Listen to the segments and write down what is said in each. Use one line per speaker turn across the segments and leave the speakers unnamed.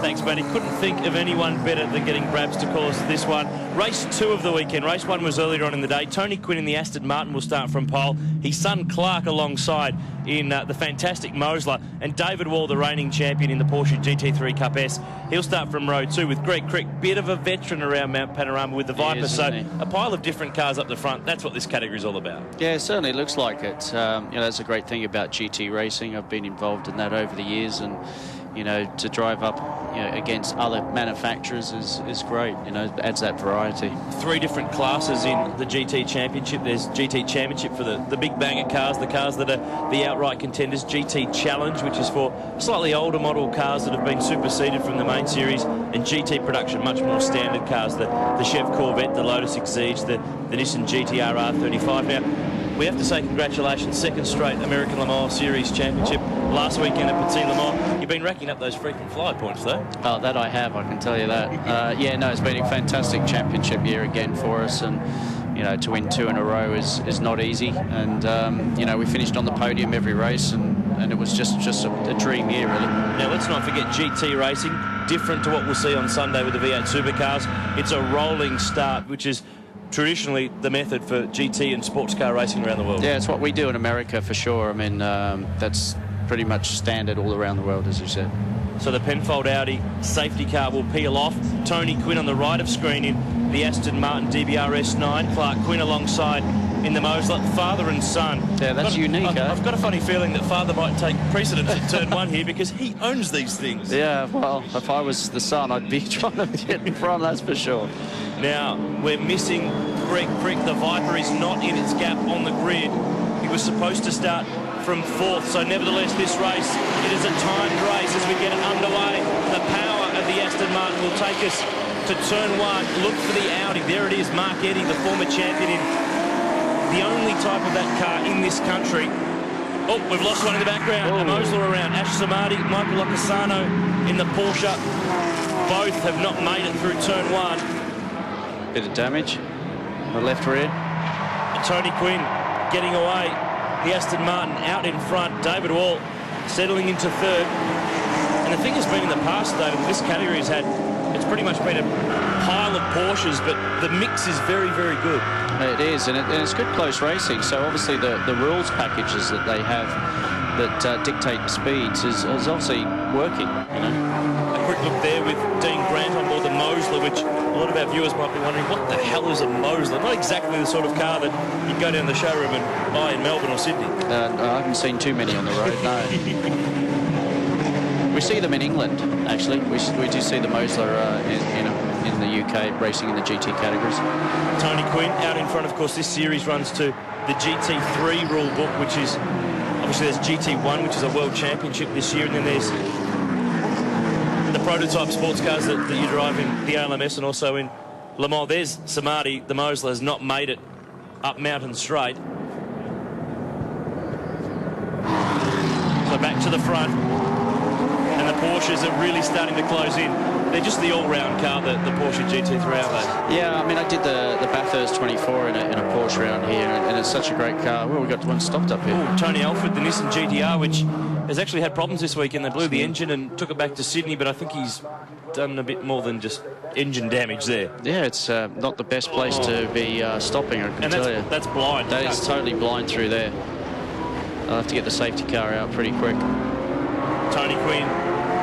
Thanks, Matty. Couldn't think of anyone better than getting Brabs to call us this one. Race 2 of the weekend. Race 1 was earlier on in the day. Tony Quinn in the Aston Martin will start from pole. His son Clark alongside in the fantastic Mosler. And David Wall, the reigning champion in the Porsche GT3 Cup S. He'll start from row 2 with Greg Crick, bit of a veteran around Mount Panorama with the Viper. So a pile of different cars up the front. That's what this category is all about.
Yeah, it certainly looks like it. That's a great thing about GT racing. I've been involved in that over the years, and to drive up against other manufacturers is great. It adds that variety. 3 different classes in the GT Championship. There's GT Championship for the big banger cars, the cars that are the outright contenders. GT Challenge, which is for slightly older model cars that have been superseded from the main series, and GT Production, much more standard cars, the Chev Corvette, the Lotus Exige, the Nissan GT-R R35. Now, we have to say congratulations, second straight American Le Mans Series Championship last weekend at Petit Le Mans. You've been racking up those frequent flyer points, though. Oh, that I have, I can tell you that. It's been a fantastic championship year again for us, and to win 2 in a row is not easy. And we finished on the podium every race, and it was just a dream year, really. Now, let's not forget GT racing, different to what we'll see on Sunday with the V8 supercars. It's a rolling start, which is traditionally the method for GT and sports car racing around the world. Yeah, it's what we do in America for sure. I mean, that's pretty much standard all around the world, as you said. So the Penfold Audi safety car will peel off. Tony Quinn on the right of screen in the Aston Martin DBR S9. Clark Quinn alongside in the Mosler. Father and son. Yeah, that's unique, I've got a funny feeling that father might take precedence at turn 1 here, because he owns these things. Yeah, well, if I was the son, I'd be trying to get in front, that's for sure. Now, we're missing Greg Crick. The Viper is not in its gap on the grid. He was supposed to start from 4th, so nevertheless, this race, it is a timed race as we get it underway. The power of the Aston Martin will take us to turn 1. Look for the Audi. There it is, Mark Eddy, the former champion in the only type of that car in this country. Oh, we've lost one in the background. A Mosler around. Ash Samadi, Michael Locasano in the Porsche. Both have not made it through turn 1. Bit of damage on the left rear. Tony Quinn getting away. The Aston Martin out in front. David Wall settling into 3rd. And the thing has been in the past, David, this category has had, it's pretty much been a pile of Porsches, but the mix is very, very good. It is, and it's good close racing. So obviously the rules packages that they have that dictate speeds is obviously working. A quick look there with Dean Grant on board the Mosler, which a lot of our viewers might be wondering, what the hell is a Mosler? Not exactly the sort of car that you'd go down the showroom and buy in Melbourne or Sydney. I haven't seen too many on the road, no. We see them in England, actually. We do see the Mosler in the UK racing in the GT categories. Tony Quinn out in front. Of course, this series runs to the GT3 rule book, which is obviously there's GT1, which is a world championship this year, and then there's the prototype sports cars that you drive in the ALMS and also in Le Mans. There's Samadi. The Mosler has not made it up Mountain Straight. So back to the front. And the Porsches are really starting to close in. They're just the all-round car, the Porsche GT3, aren't they? Yeah, I mean, I did the Bathurst 24 in a Porsche round here, and it's such a great car. Well, we got one stopped up here. Ooh, Tony Alford, the Nissan GT-R, which has actually had problems this weekend. They blew the engine and took it back to Sydney, but I think he's done a bit more than just engine damage there. Yeah, it's not the best place to be stopping, I can tell you. That's blind. That is totally blind through there. I'll have to get the safety car out pretty quick. Tony Quinn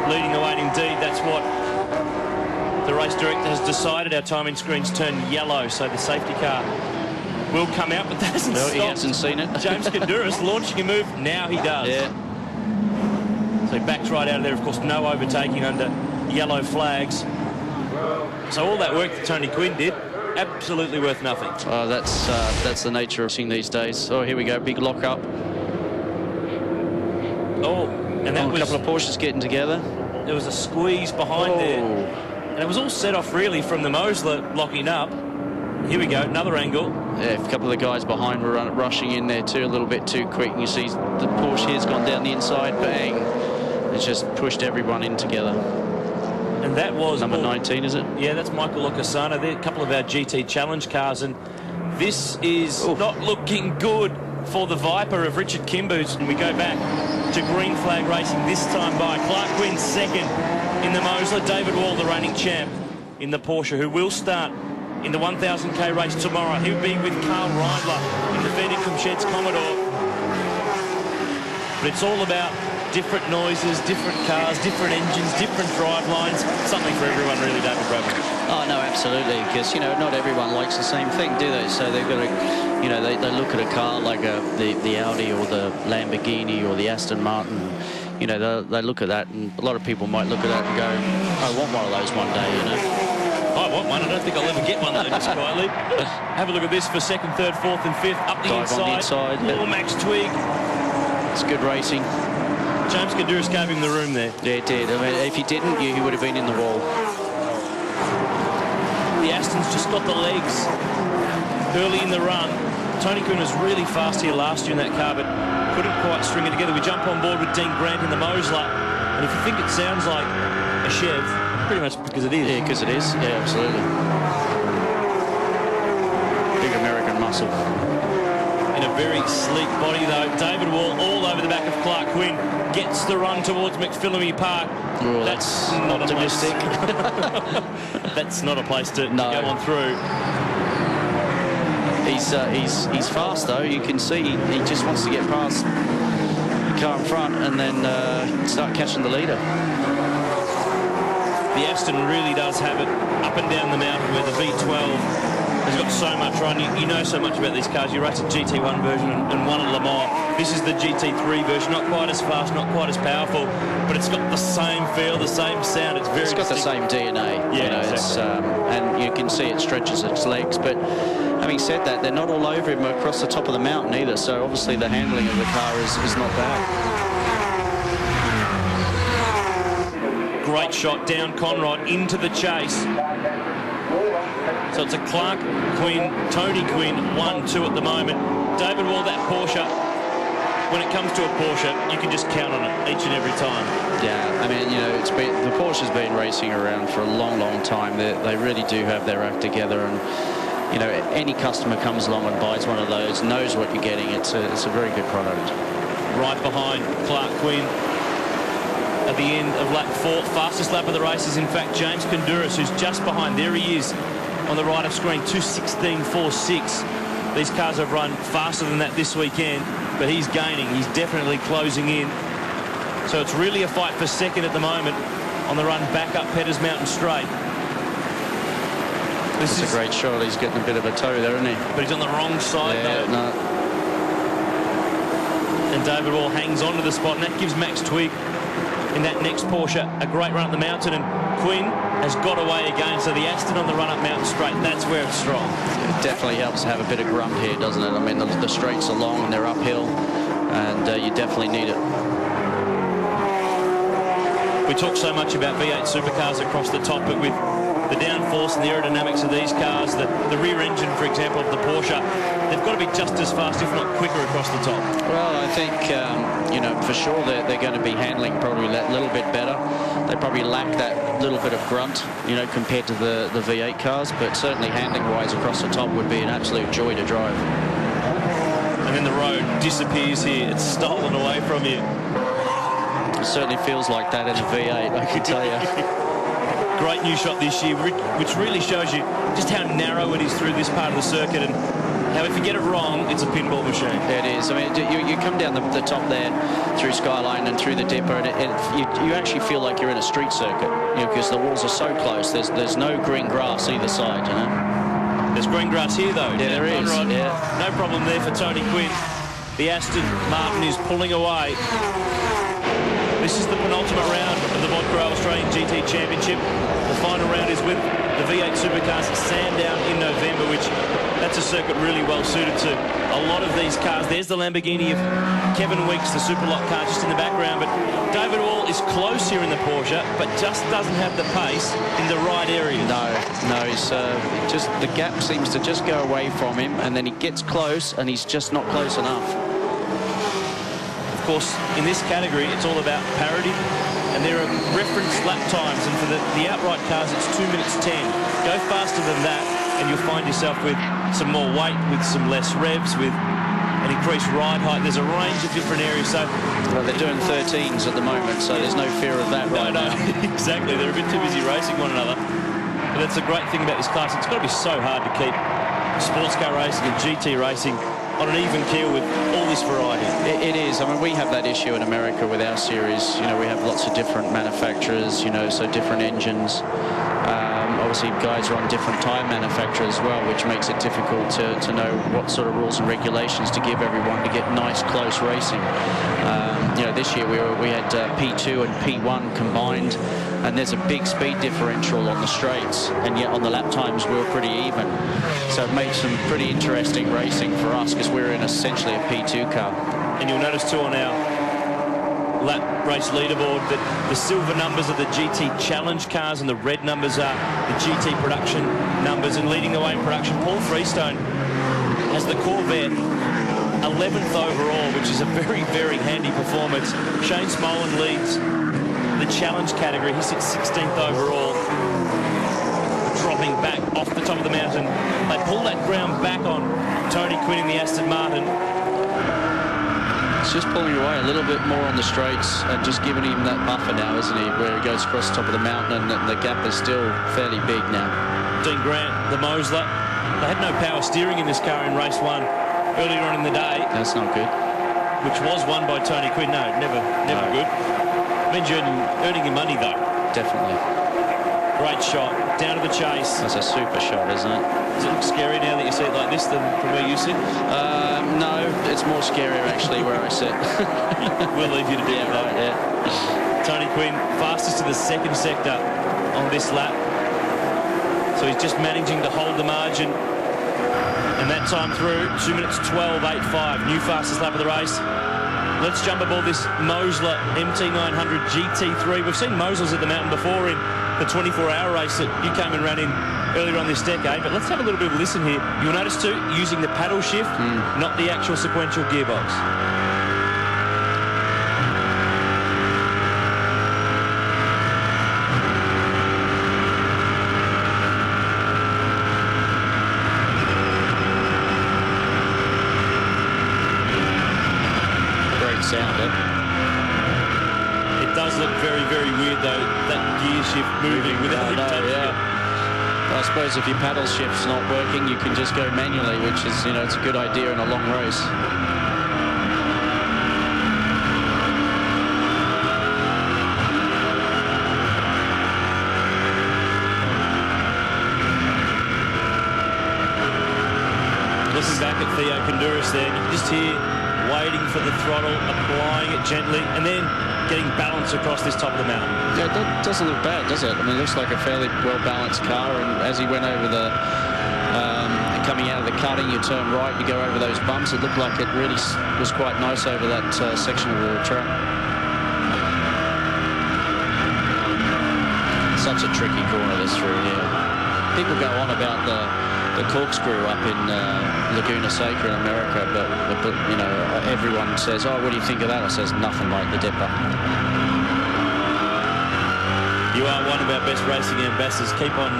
leading the way, and indeed that's what the race director has decided. Our timing screens turn yellow, so the safety car will come out, but that hasn't stopped. He hasn't seen it. James Kanduris launching a move, now he does. Yeah. So he backs right out of there. Of course, no overtaking under yellow flags. So all that work that Tony Quinn did, absolutely worth nothing. Oh, that's the nature of seeing these days. Oh, here we go, big lock up. Oh, and that was a couple of Porsches getting together. There was a squeeze behind there. And it was all set off really from the Mosler locking up. Here we go, another angle. Yeah, a couple of the guys behind were rushing in there too, a little bit too quick. And you see the Porsche here's gone down the inside, bang. It's just pushed everyone in together. And that was number 19, is it? Yeah, that's Michael Locasano. They're a couple of our GT Challenge cars, and this is not looking good for the Viper of Richard Kimboos. And we go back to green flag racing, this time by Clark Quinn second.
in the Moseley. David Wall, the reigning champ in the Porsche, who will start in the 1000k race tomorrow. He'll be with Carl Reindler in the Verticum Sheds Commodore. But it's all about different noises, different cars, different engines, different drive lines. Something for everyone, really, David Bradman.
Oh, no, absolutely, because, you know, not everyone likes the same thing, do they? So they've got to, you know, they look at a car like the Audi or the Lamborghini or the Aston Martin. You know, they look at that, and a lot of people might look at that and go, I want one of those one day, you know.
I want one. I don't think I'll ever get one, though, just quietly. Have a look at this for second, third, fourth and fifth. Up the
Dive
inside.
on the inside.
Little Max Twig.
It's good racing.
James Kanduris gave him the room there.
Yeah, it did. I mean, if he didn't, he would have been in the wall.
The Aston's just got the legs early in the run. Tony Quinn was really fast here last year in that car, but couldn't quite string it together. We jump on board with Dean Grant in the Moseley, and if you think it sounds like a Chev, pretty much because it is.
Yeah, because it is. Yeah, absolutely. Big American muscle.
In a very sleek body, though. David Wall all over the back of Clark Quinn. Gets the run towards McPhillamy Park.
Oh, that's
not
optimistic.
That's not a place to
no.
go on through.
He's fast, though. You can see he just wants to get past the car in front and then start catching the leader.
The Aston really does have it up and down the mountain where the V12 has got so much run. You know so much about these cars. You race a GT1 version and one at Le Mans. This is the GT3 version, not quite as fast, not quite as powerful, but it's got the same feel, the same sound. It's
got the same DNA.
Yeah,
you know,
exactly.
And you can see it stretches its legs. But having said that, they're not all over him across the top of the mountain either. So obviously the handling of the car is not bad.
Great shot down Conrod into the chase. So it's a Clark Quinn, Tony Quinn, 1-2 at the moment. David Wall, that Porsche, when it comes to a Porsche, you can just count on it each and every time.
Yeah, I mean, you know, the Porsche's been racing around for a long, long time. They really do have their act together, and you know, any customer comes along and buys one of those, knows what you're getting. It's a very good product.
Right behind Clark Quinn. At the end of lap 4, fastest lap of the race is in fact James Kanduris, who's just behind. There he is on the right of screen, 2:16.46. These cars have run faster than that this weekend, but he's gaining. He's definitely closing in. So it's really a fight for second at the moment on the run back up Petters Mountain Straight.
This is a great shot. He's getting a bit of a toe there, isn't he?
But he's on the wrong side, though.
No.
And David Wall hangs on to the spot, and that gives Max Twig in that next Porsche a great run up the mountain, and Quinn has got away again. So the Aston on the run up Mountain Straight, that's where it's strong.
It definitely helps to have a bit of grunt here, doesn't it? I mean, the straights are long and they're uphill, and you definitely need it.
We talk so much about V8 supercars across the top, but with the downforce and the aerodynamics of these cars, the rear engine, for example, of the Porsche, they've got to be just as fast, if not quicker, across the top.
Well, I think, you know, for sure they're going to be handling probably that little bit better. They probably lack that little bit of grunt, you know, compared to the V8 cars, but certainly handling-wise across the top would be an absolute joy to drive.
And then the road disappears here. It's stolen away from you.
It certainly feels like that in a V8, I can tell you.
Great new shot this year, which really shows you just how narrow it is through this part of the circuit, and how if you get it wrong, it's a pinball machine.
It is. I mean, you come down the top there through Skyline and through the Dipper, and you actually feel like you're in a street circuit, you know, because the walls are so close. There's no green grass either side, you know.
There's green grass here, though.
Yeah, there is. Yeah.
No problem there for Tony Quinn. The Aston Martin is pulling away. This is the penultimate round of the Vodka Australian GT Championship. The final round is with the V8 Supercars at Sandown in November, which that's a circuit really well suited to a lot of these cars. There's the Lamborghini of Kevin Weeks, the Superlot car just in the background. But David Wall is close here in the Porsche, but just doesn't have the pace in the right areas.
No, he's just, the gap seems to just go away from him, and then he gets close, and he's just not close enough.
Of course, in this category, it's all about parity, and there are reference lap times, and for the outright cars, it's 2 minutes 10. Go faster than that, and you'll find yourself with some more weight, with some less revs, with an increased ride height. There's a range of different areas. So,
well, they're doing 13s at the moment, so there's no fear of that right now.
Exactly. They're a bit too busy racing one another. But that's a great thing about this class. It's got to be so hard to keep sports car racing and GT racing on an even keel with all this variety.
It is. I mean, we have that issue in America with our series. You know, we have lots of different manufacturers, you know, so different engines. Obviously, guys are on different tyre manufacturers as well, which makes it difficult to know what sort of rules and regulations to give everyone to get nice, close racing. You know, this year we had P2 and P1 combined, and there's a big speed differential on the straights, and yet on the lap times we were pretty even. So it made some pretty interesting racing for us because we're in essentially a P2 car.
And you'll notice too on our lap race leaderboard that the silver numbers are the GT Challenge cars and the red numbers are the GT production numbers. And leading the way in production, Paul Freestone has the Corvette 11th overall, which is a very, very handy performance. Shane Smolin leads the Challenge category. He sits 16th overall, dropping back off the top of the mountain. They pull that ground back on Tony Quinn in the Aston Martin.
It's just pulling away a little bit more on the straights and just giving him that buffer now, isn't he, where he goes across the top of the mountain, and the gap is still fairly big now.
Dean Grant, the Mosler, they had no power steering in this car in race 1 earlier on in the day.
That's not good.
Which was won by Tony Quinn. No, never good. Means you're earning your money, though.
Definitely.
Great shot, down to the chase.
That's a super shot, isn't it?
Does it look scary now that you see it like this than from where you sit?
No, it's more scarier actually where I sit.
We'll leave you to do it.
Right, yeah.
Tony Quinn, fastest to the second sector on this lap. So he's just managing to hold the margin. And that time through, 2 minutes 12.85, new fastest lap of the race. Let's jump aboard this Mosler MT900 GT3. We've seen Moslers at the mountain before in the 24-hour race that you came and ran in earlier on this decade. But let's have a little bit of a listen here. You'll notice too, using the paddle shift, not the actual sequential gearbox.
Sound it.
It does look very, very weird though, that gear shift moving without him touching it.
I suppose if your paddle shift's not working, you can just go manually, which is, you know, it's a good idea in a long race.
Looking back at Theo Condouris there, you can just hear waiting for the throttle, applying it gently, and then getting balance across this top of the mountain.
Yeah, that doesn't look bad, does it? I mean, it looks like a fairly well-balanced car, and as he went over the, coming out of the cutting, you turn right, you go over those bumps, it looked like it really was quite nice over that section of the track. Such a tricky corner this through here. People go on about the corkscrew up in Laguna Seca in America, but you know, everyone says, "Oh, what do you think of that?" I says, "Nothing like the Dipper."
You are one of our best racing ambassadors. Keep on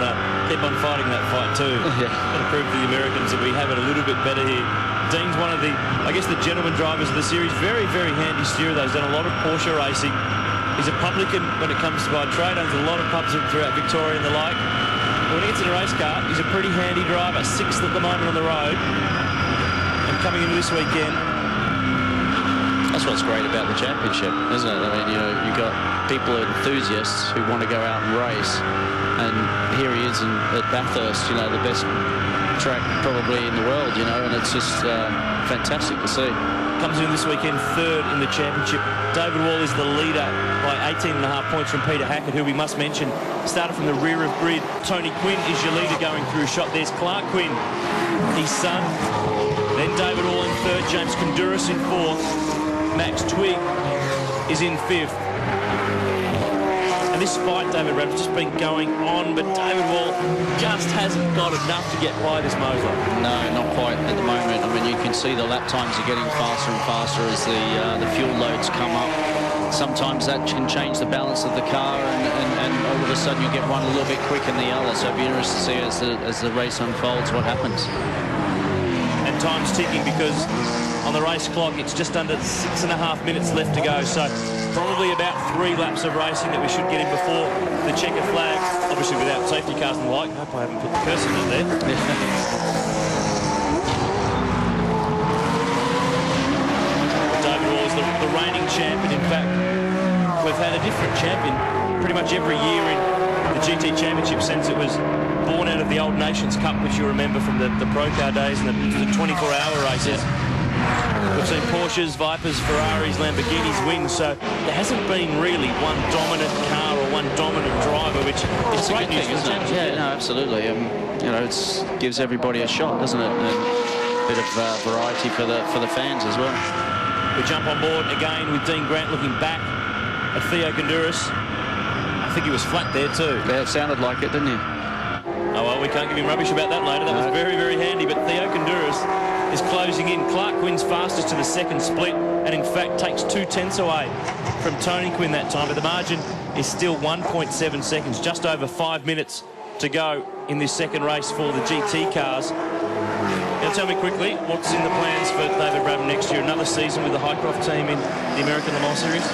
fighting that fight too.
Yeah.
Got to prove to the Americans that we have it a little bit better here. Dean's one of the, I guess, the gentleman drivers of the series. Very, very handy steerer though. He's done a lot of Porsche racing. He's a publican when it comes to by trade. Owns a lot of pubs throughout Victoria and the like. When he gets in a race car, he's a pretty handy driver. 6th at the moment on the road. And coming into this weekend.
That's what's great about the championship, isn't it? I mean, you know, you've got people, enthusiasts who want to go out and race. And here he is at Bathurst, you know, the best track probably in the world, you know, and it's just fantastic to see.
Comes in this weekend 3rd in the championship. David Wall is the leader by 18.5 points from Peter Hackett, who we must mention started from the rear of grid. Tony Quinn is your leader going through shot. There's Clark Quinn, his son. Then David Wall in 3rd, James Condouris in 4th. Max Twigg is in 5th. And this fight, David Rabb, has just been going on, but David Wall just hasn't got enough to get by this Mosler.
No, not quite at the moment. I mean, you can see the lap times are getting faster and faster as the fuel loads come up. Sometimes that can change the balance of the car, and all of a sudden you get one a little bit quicker than the other. So it'll be interesting to see as the race unfolds what happens.
And time's ticking, because on the race clock it's just under 6.5 minutes left to go. So probably about 3 laps of racing that we should get in before the checker flag, obviously without safety cars and the like. I hope I haven't put the cursor in there. David Wall is the reigning champion. In fact, we've had a different champion pretty much every year in the GT Championship since it was born out of the old Nations Cup, which you remember from the Pro Car days and the 24-hour races. We've seen Porsches, Vipers, Ferraris, Lamborghinis win, so there hasn't been really one dominant car or one dominant driver, which is great news, isn't it?
Yeah, no, absolutely. You know, it gives everybody a shot, doesn't it? And a bit of variety for the fans as well.
We jump on board again with Dean Grant looking back at Theo Condouris. I think he was flat there too.
Yeah, it sounded like it, didn't he?
Oh, well, we can't give him rubbish about that later. That was very, very handy. But Theo Condouris is closing in. Clark wins fastest to the second split and, in fact, takes 2/10 away from Tony Quinn that time. But the margin is still 1.7 seconds, just over 5 minutes to go in this second race for the GT cars. Now, tell me quickly, what's in the plans for David Brabham next year? Another season with the Highcroft team in the American Le Mans Series?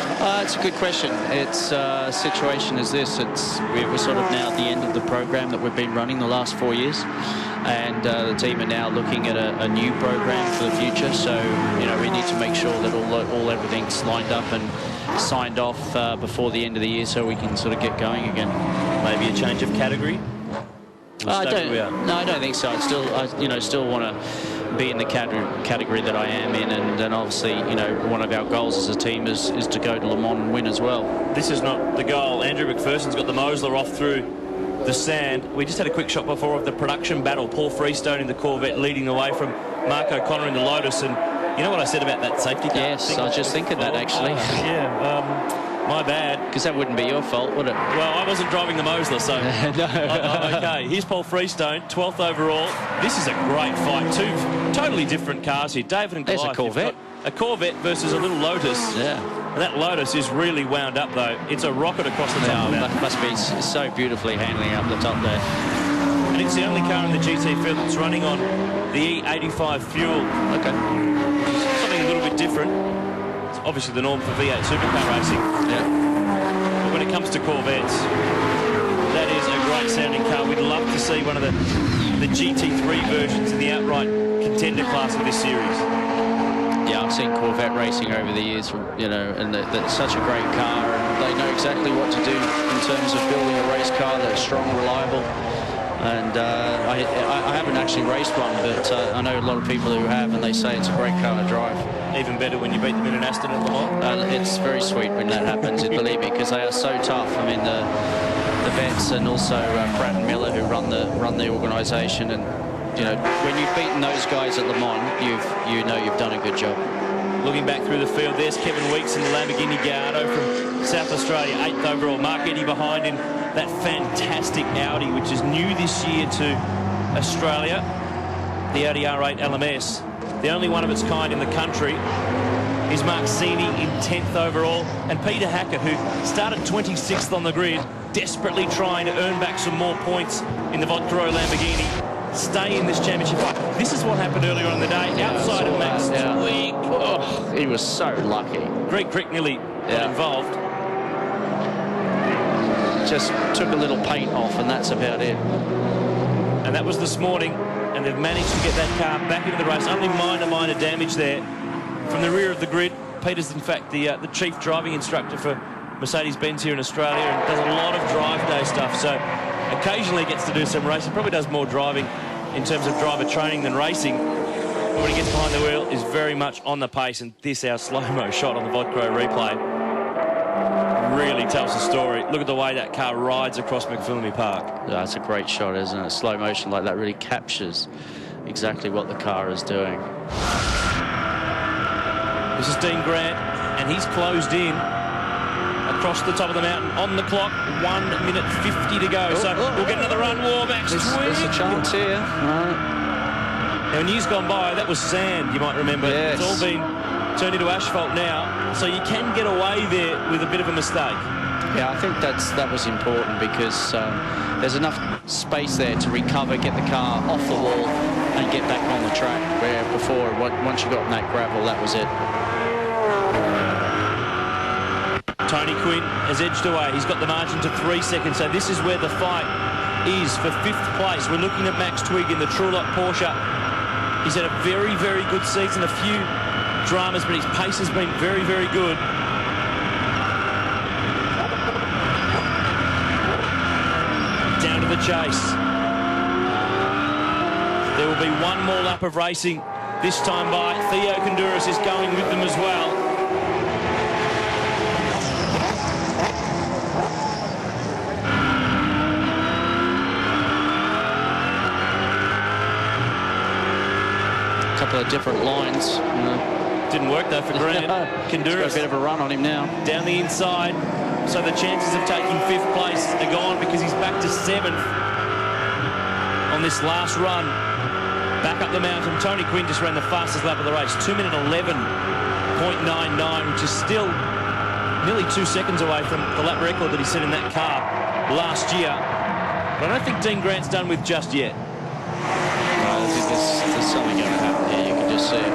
It's a good question. It's situation is this. We're sort of now at the end of the program that we've been running the last 4 years, and the team are now looking at a new program for the future. So, you know, we need to make sure that everything's lined up and signed off before the end of the year, so we can sort of get going again.
Maybe a change of category?
I don't think so. I still want to be in the category that I am in, and obviously, you know, one of our goals as a team is to go to Le Mans and win as well. This
is not the goal. Andrew McPherson's got the Mosler off through the sand. We just had a quick shot before of the production battle. Paul Freestone in the Corvette leading the way from Mark O'Connor in the Lotus, and you know what I said about that safety car?
Yes, I was just thinking that actually.
My bad.
Because that wouldn't be your fault, would it?
Well, I wasn't driving the Mosler, so
no.
I'm okay. Here's Paul Freestone, 12th overall. This is a great fight. Two totally different cars here. David and Goliath.
There's a Corvette.
A Corvette versus a little Lotus.
Yeah.
And that Lotus is really wound up, though. It's a rocket across the top.
That must be so beautifully handling up the top there.
And it's the only car in the GT field that's running on the E85 fuel.
Okay.
Something a little bit different. Obviously the norm for V8 supercar racing.
Yeah.
But when it comes to Corvettes, that is a great sounding car. We'd love to see one of the GT3 versions in the outright contender class of this series.
Yeah, I've seen Corvette racing over the years, you know, and that's such a great car, and they know exactly what to do in terms of building a race car that's strong, reliable. And I haven't actually raced one, but I know a lot of people who have, and they say it's a great car to drive.
Even better when you beat them in an Aston at Le Mans?
It's very sweet when that happens, believe me, because they are so tough. I mean, the vets and also Pratt and Miller, who run the organisation, and you know, when you've beaten those guys at Le Mans, you know you've done a good job.
Looking back through the field, there's Kevin Weeks in the Lamborghini Gallardo from South Australia, 8th overall. Mark Eddy behind in that fantastic Audi, which is new this year to Australia, the Audi R8 LMS. The only one of its kind in the country is Mark Sini in 10th overall, and Peter Hackett, who started 26th on the grid, desperately trying to earn back some more points in the Vodcaro Lamborghini, stay in this championship fight. This is what happened earlier on in the day, outside of Max Twig.
Oh, he was so lucky.
Greg Crick nearly got involved.
Just took a little paint off, and that's about it.
And that was this morning, and they've managed to get that car back into the race. Only minor damage there from the rear of the grid. Peter's, in fact, the chief driving instructor for Mercedes-Benz here in Australia, and does a lot of drive day stuff. So occasionally gets to do some racing. Probably does more driving in terms of driver training than racing. But when he gets behind the wheel, is very much on the pace. And this, our slow-mo shot on the Vodcaro replay, really tells the story. Look at the way that car rides across McPhillamy Park.
Yeah, that's a great shot, isn't it? Slow motion like that really captures exactly what the car is doing.
This is Dean Grant, and he's closed in across the top of the mountain on the clock. 1 minute 50 to go. So we'll get another run war. Max Twig.
There's a chance here.
Now, in years gone by, that was sand, you might remember.
Yes.
It's all been turned into asphalt now, so you can get away there with a bit of a mistake.
Yeah, I think that was important, because there's enough space there to recover, get the car off the wall, and get back on the track, where before, once you got in that gravel, that was it.
Tony Quinn has edged away. He's got the margin to 3 seconds, so this is where the fight is for 5th place. We're looking at Max Twigg in the Trulot Porsche. He's had a very, very good season, a few dramas, but his pace has been very, very good. Down to the chase. There will be one more lap of racing, this time by Theo Kondouris is going with them as well.
Couple of different lines.
Didn't work though for Grant. Kondouris
got a bit of a run on him now.
Down the inside, so the chances of taking 5th place are gone because he's back to 7th on this last run. Back up the mountain. Tony Quinn just ran the fastest lap of the race, 2 minute 11.99, which is still nearly 2 seconds away from the lap record that he set in that car last year. But I don't think Dean Grant's done with just yet.
I think there's something going to happen here. You can just see it.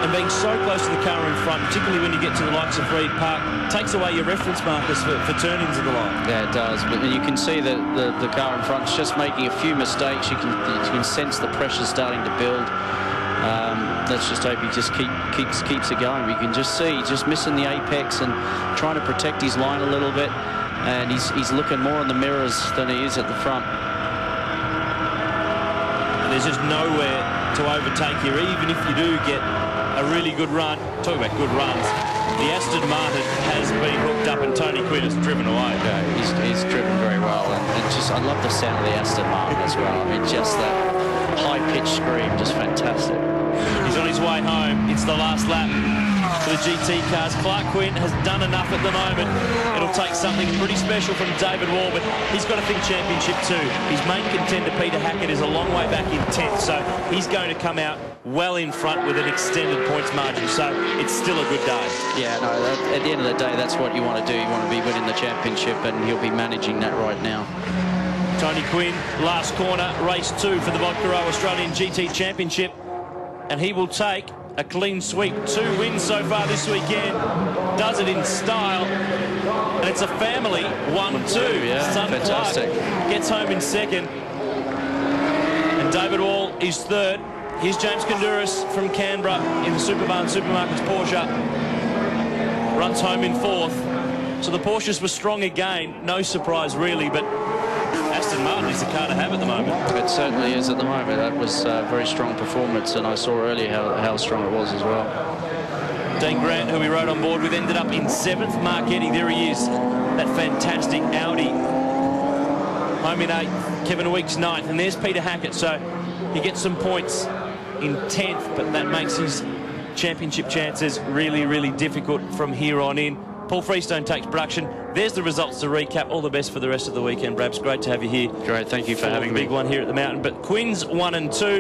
And being so close to the car in front, particularly when you get to the likes of Reed Park, takes away your reference markers for turn-ins of the line.
Yeah, it does. But you can see that the car in front is just making a few mistakes. You can sense the pressure starting to build. Let's just hope he just keeps it going. We can just see just missing the apex and trying to protect his line a little bit. And he's looking more in the mirrors than he is at the front.
There's just nowhere to overtake here, even if you do get a really good run. Talk about good runs. The Aston Martin has been hooked up and Tony Quinn has driven away.
Yeah, he's driven very well. And just, I love the sound of the Aston Martin as well. I mean, just that high-pitched scream, just fantastic.
He's on his way home. It's the last lap for the GT cars. Clark Quinn has done enough at the moment. It'll take something pretty special from David Wall, but he's got to think championship too. His main contender, Peter Hackett, is a long way back in 10th, so he's going to come out well in front with an extended points margin, so it's still a good day.
Yeah, no, at the end of the day, that's what you want to do. You want to be winning the championship, and he'll be managing that right now.
Tony Quinn, last corner, race 2 for the Vodka Australian GT Championship, and he will take a clean sweep. 2 wins so far this weekend. Does it in style. And it's a family 1-2.
Yeah,
Son
fantastic.
Clark gets home in 2nd. And David Wall is 3rd. Here's James Kondouris from Canberra in the Superbarn Supermarkets Porsche. Runs home in 4th. So the Porsches were strong again. No surprise really, but Aston Martin is the car to have at the moment.
It certainly is at the moment. That was a very strong performance, and I saw earlier how strong it was as well.
Dean Grant, who we rode on board with, ended up in 7th. Mark Eddy, there he is. That fantastic Audi. Home in 8th. Kevin Weeks 9th. And there's Peter Hackett. So he gets some points in 10th, but that makes his championship chances really, really difficult from here on in. Paul Freestone takes production. There's the results to recap. All the best for the rest of the weekend, Brabs. Great to have you here.
Great, thank you for having me.
Big one here at the mountain. But Quinn's 1 and 2.